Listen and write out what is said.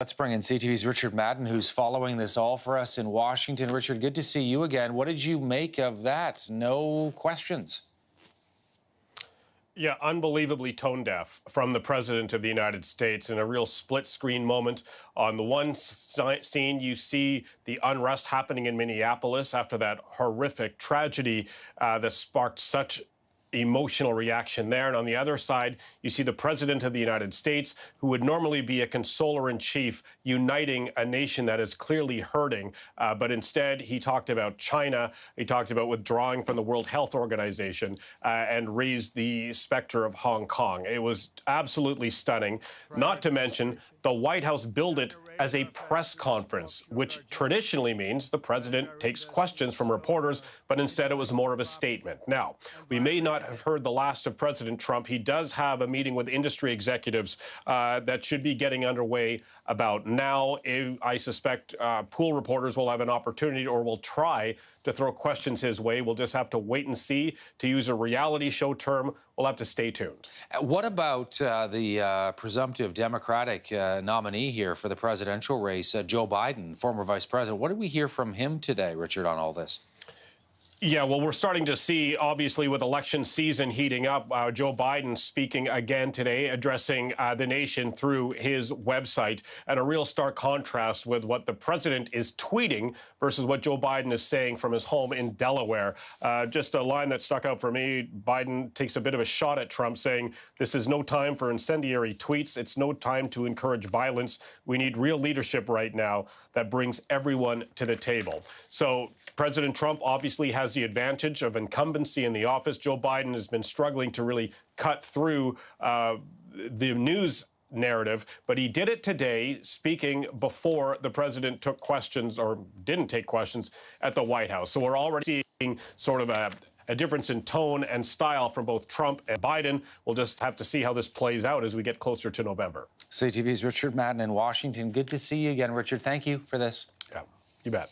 Let's bring in CTV's Richard Madan, who's following this all for us in Washington. Richard, good to see you again. What did you make of that? No questions. Yeah, unbelievably tone deaf from the President of the United States in a real split screen moment. On the one scene, you see the unrest happening in Minneapolis after that horrific tragedy that sparked such emotional reaction there. And on the other side, you see the President of the United States, who would normally be a consoler-in-chief, uniting a nation that is clearly hurting. But instead, he talked about China. He talked about withdrawing from the World Health Organization and raised the specter of Hong Kong. It was absolutely stunning. Not to mention, the White House billed it as a press conference, which traditionally means the president takes questions from reporters, but instead it was more of a statement. Now, we may not have heard the last of President Trump. He does have a meeting with industry executives that should be getting underway about now. I suspect pool reporters will have an opportunity or will try to throw questions his way. We'll just have to wait and see. To use a reality show term, we'll have to stay tuned. What about the presumptive Democratic nominee here for the presidential race, Joe Biden, former vice president? What did we hear from him today, Richard, on all this? Yeah, well, we're starting to see, obviously, with election season heating up, Joe Biden speaking again today, addressing the nation through his website, and a real stark contrast with what the president is tweeting versus what Joe Biden is saying from his home in Delaware. Just a line that stuck out for me. Biden takes a bit of a shot at Trump, saying, "This is no time for incendiary tweets. It's no time to encourage violence. We need real leadership right now that brings everyone to the table." So President Trump obviously has the advantage of incumbency in the office. Joe Biden has been struggling to really cut through the news narrative, but he did it today, speaking before the president took questions or didn't take questions at the White House. So we're already seeing sort of a difference in tone and style from both Trump and Biden. We'll just have to see how this plays out as we get closer to November. CTV's Richard Madan in Washington. Good to see you again, Richard. Thank you for this. Yeah, you bet.